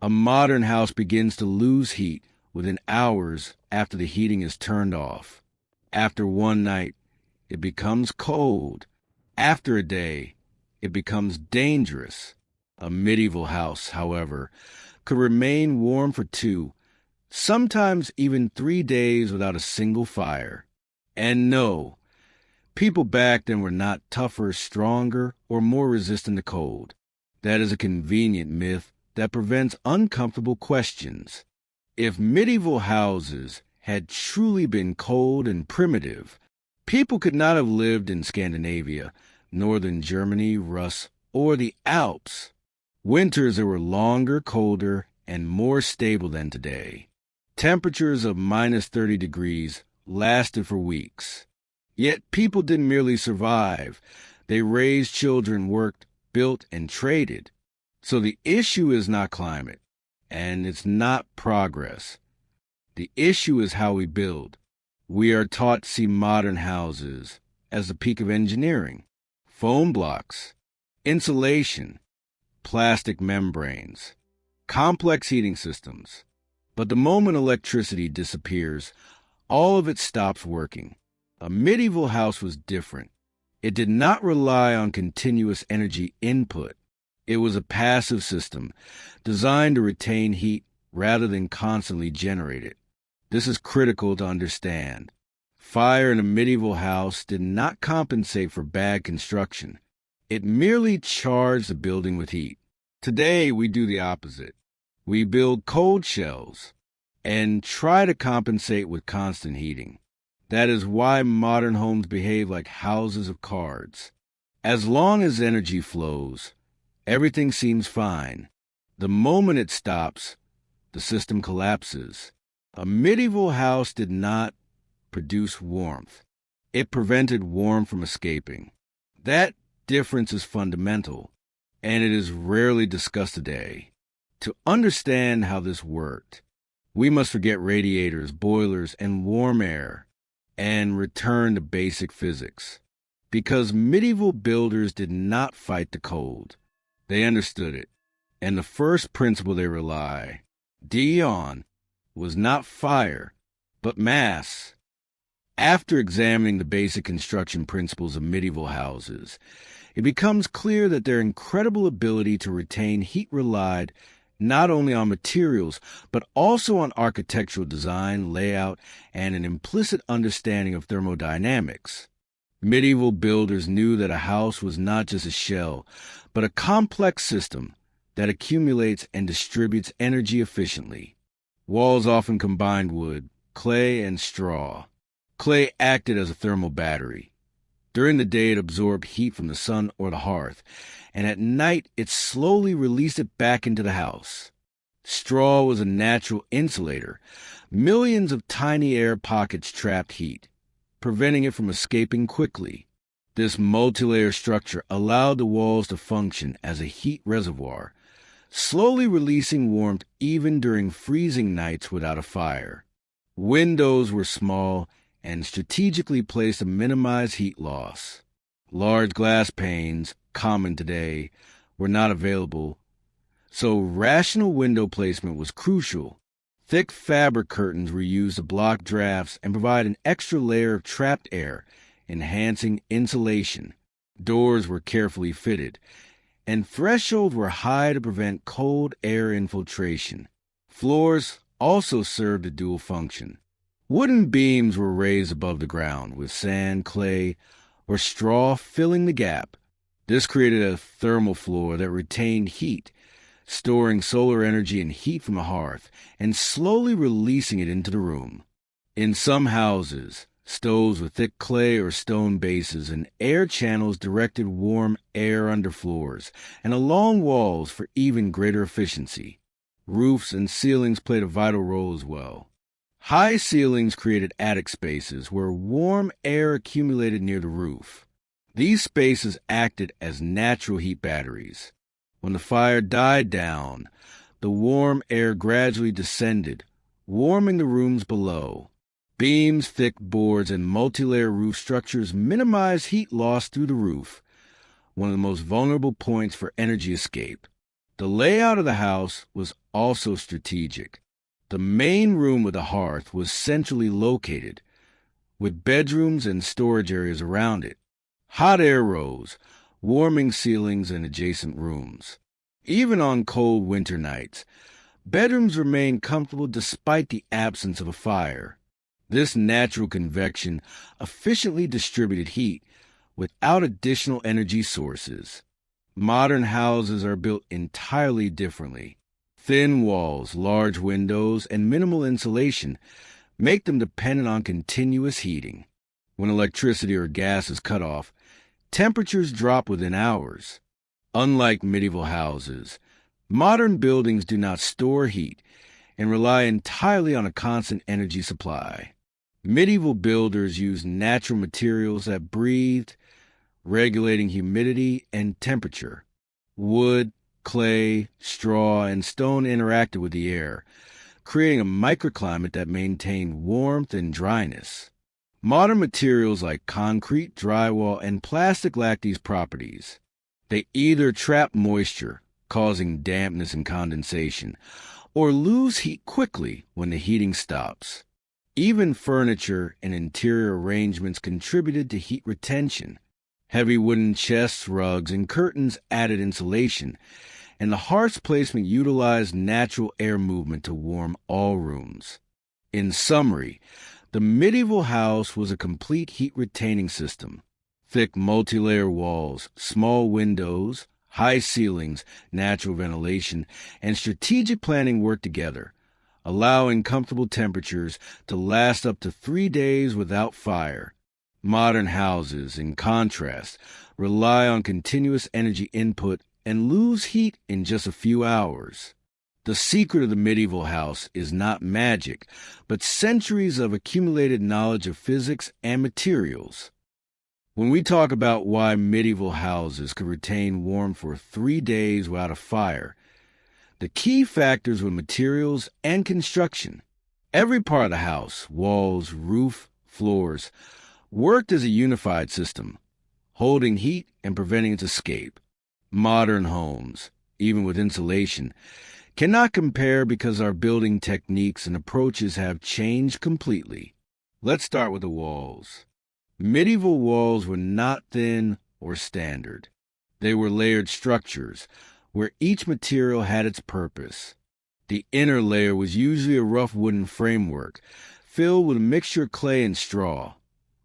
A modern house begins to lose heat within hours after the heating is turned off. After one night, it becomes cold. After a day, it becomes dangerous. A medieval house, however, could remain warm for 2, sometimes even 3 days without a single fire. And no, people back then were not tougher, stronger, or more resistant to cold. That is a convenient myth that prevents uncomfortable questions. If medieval houses had truly been cold and primitive, people could not have lived in Scandinavia, northern Germany, Rus, or the Alps. Winters that were longer, colder, and more stable than today. Temperatures of minus 30 degrees lasted for weeks. Yet people didn't merely survive. They raised children, worked, built, and traded. So the issue is not climate, and it's not progress. The issue is how we build. We are taught to see modern houses as the peak of engineering. Foam blocks, insulation, plastic membranes, complex heating systems. But the moment electricity disappears, all of it stops working. A medieval house was different. It did not rely on continuous energy input. It was a passive system designed to retain heat rather than constantly generate it. This is critical to understand. Fire in a medieval house did not compensate for bad construction. It merely charged the building with heat. Today, we do the opposite. We build cold shells and try to compensate with constant heating. That is why modern homes behave like houses of cards. As long as energy flows, everything seems fine. The moment it stops, the system collapses. A medieval house did not produce warmth. It prevented warmth from escaping. That difference is fundamental, and it is rarely discussed today. To understand how this worked, we must forget radiators, boilers, and warm air, and return to basic physics. Because medieval builders did not fight the cold. They understood it, and the first principle they relied on was not fire, but mass. After examining the basic construction principles of medieval houses, it becomes clear that their incredible ability to retain heat relied not only on materials, but also on architectural design, layout, and an implicit understanding of thermodynamics. Medieval builders knew that a house was not just a shell, but a complex system that accumulates and distributes energy efficiently. Walls often combined wood, clay, and straw. Clay acted as a thermal battery. During the day, it absorbed heat from the sun or the hearth, and at night, it slowly released it back into the house. Straw was a natural insulator. Millions of tiny air pockets trapped heat, preventing it from escaping quickly. This multilayer structure allowed the walls to function as a heat reservoir, slowly releasing warmth even during freezing nights without a fire. Windows were small and strategically placed to minimize heat loss. Large glass panes, common today, were not available, so rational window placement was crucial. Thick fabric curtains were used to block drafts and provide an extra layer of trapped air, enhancing insulation. Doors were carefully fitted, and thresholds were high to prevent cold air infiltration. Floors also served a dual function. Wooden beams were raised above the ground, with sand, clay, or straw filling the gap. This created a thermal floor that retained heat, storing solar energy and heat from the hearth, and slowly releasing it into the room. In some houses, stoves with thick clay or stone bases and air channels directed warm air under floors and along walls for even greater efficiency. Roofs and ceilings played a vital role as well. High ceilings created attic spaces where warm air accumulated near the roof. These spaces acted as natural heat batteries. When the fire died down, the warm air gradually descended, warming the rooms below. Beams, thick boards, and multi-layer roof structures minimized heat loss through the roof, one of the most vulnerable points for energy escape. The layout of the house was also strategic. The main room with a hearth was centrally located, with bedrooms and storage areas around it. Hot air rose, warming ceilings and adjacent rooms. Even on cold winter nights, bedrooms remained comfortable despite the absence of a fire. This natural convection efficiently distributed heat without additional energy sources. Modern houses are built entirely differently. Thin walls, large windows, and minimal insulation make them dependent on continuous heating. When electricity or gas is cut off, temperatures drop within hours. Unlike medieval houses, modern buildings do not store heat and rely entirely on a constant energy supply. Medieval builders used natural materials that breathed, regulating humidity and temperature. Wood, clay, straw, and stone interacted with the air, creating a microclimate that maintained warmth and dryness. Modern materials like concrete, drywall, and plastic lack these properties. They either trap moisture, causing dampness and condensation, or lose heat quickly when the heating stops. Even furniture and interior arrangements contributed to heat retention. Heavy wooden chests, rugs, and curtains added insulation, and the hearth's placement utilized natural air movement to warm all rooms. In summary, the medieval house was a complete heat-retaining system. Thick multi-layer walls, small windows, high ceilings, natural ventilation, and strategic planning worked together, allowing comfortable temperatures to last up to 3 days without fire. Modern houses, in contrast, rely on continuous energy input and lose heat in just a few hours. The secret of the medieval house is not magic, but centuries of accumulated knowledge of physics and materials. When we talk about why medieval houses could retain warmth for 3 days without a fire, the key factors were materials and construction. Every part of the house, walls, roof, floors, worked as a unified system, holding heat and preventing its escape. Modern homes, even with insulation, cannot compare because our building techniques and approaches have changed completely. Let's start with the walls. Medieval walls were not thin or standard. They were layered structures, where each material had its purpose. The inner layer was usually a rough wooden framework, filled with a mixture of clay and straw,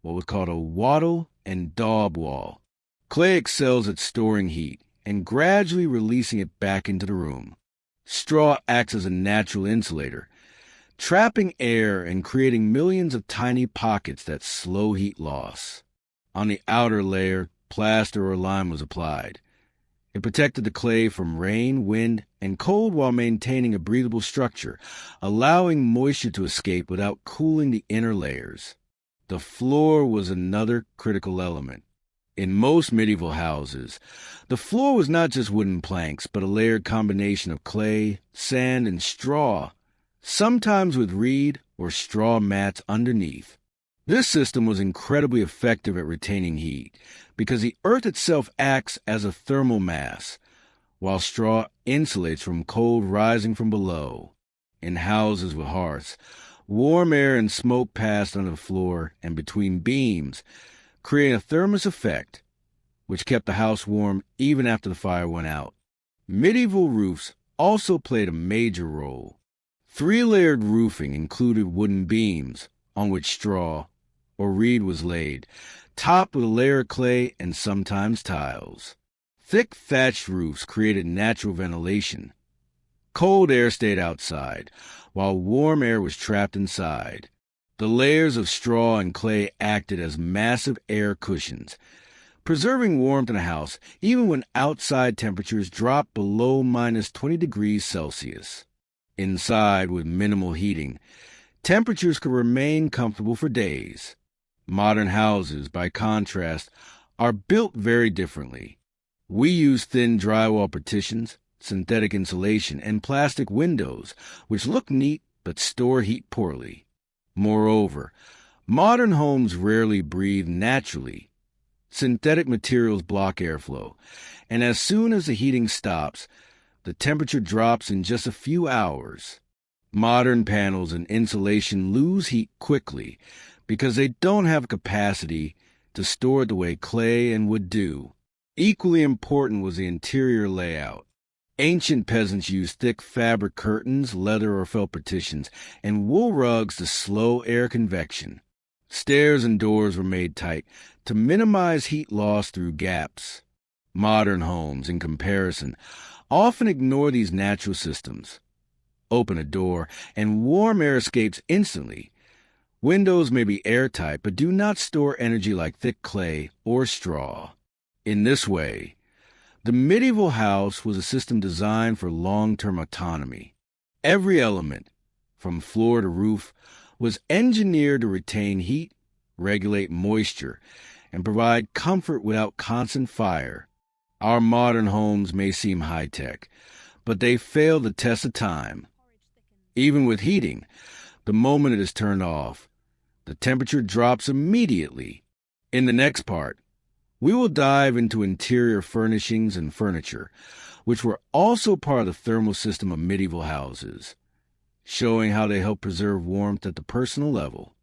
what was called a wattle and daub wall. Clay excels at storing heat and gradually releasing it back into the room. Straw acts as a natural insulator, trapping air and creating millions of tiny pockets that slow heat loss. On the outer layer, plaster or lime was applied. It protected the clay from rain, wind, and cold while maintaining a breathable structure, allowing moisture to escape without cooling the inner layers. The floor was another critical element. In most medieval houses, the floor was not just wooden planks, but a layered combination of clay, sand, and straw, sometimes with reed or straw mats underneath. This system was incredibly effective at retaining heat because the earth itself acts as a thermal mass, while straw insulates from cold rising from below. In houses with hearths, warm air and smoke passed under the floor and between beams, creating a thermos effect, which kept the house warm even after the fire went out. Medieval roofs also played a major role. 3-layered roofing included wooden beams on which straw or reed was laid, topped with a layer of clay and sometimes tiles. Thick thatched roofs created natural ventilation. Cold air stayed outside, while warm air was trapped inside. The layers of straw and clay acted as massive air cushions, preserving warmth in a house even when outside temperatures dropped below -20 degrees Celsius. Inside, with minimal heating, temperatures could remain comfortable for days. Modern houses, by contrast, are built very differently. We use thin drywall partitions, synthetic insulation, and plastic windows, which look neat but store heat poorly. Moreover, modern homes rarely breathe naturally. Synthetic materials block airflow, and as soon as the heating stops, the temperature drops in just a few hours. Modern panels and insulation lose heat quickly because they don't have capacity to store it the way clay and wood do. Equally important was the interior layout. Ancient peasants used thick fabric curtains, leather or felt partitions, and wool rugs to slow air convection. Stairs and doors were made tight to minimize heat loss through gaps. Modern homes, in comparison, often ignore these natural systems. Open a door, and warm air escapes instantly. Windows may be airtight, but do not store energy like thick clay or straw. In this way, the medieval house was a system designed for long-term autonomy. Every element, from floor to roof, was engineered to retain heat, regulate moisture, and provide comfort without constant fire. Our modern homes may seem high-tech, but they fail the test of time. Even with heating, the moment it is turned off, the temperature drops immediately. In the next part, we will dive into interior furnishings and furniture, which were also part of the thermal system of medieval houses, showing how they help preserve warmth at the personal level.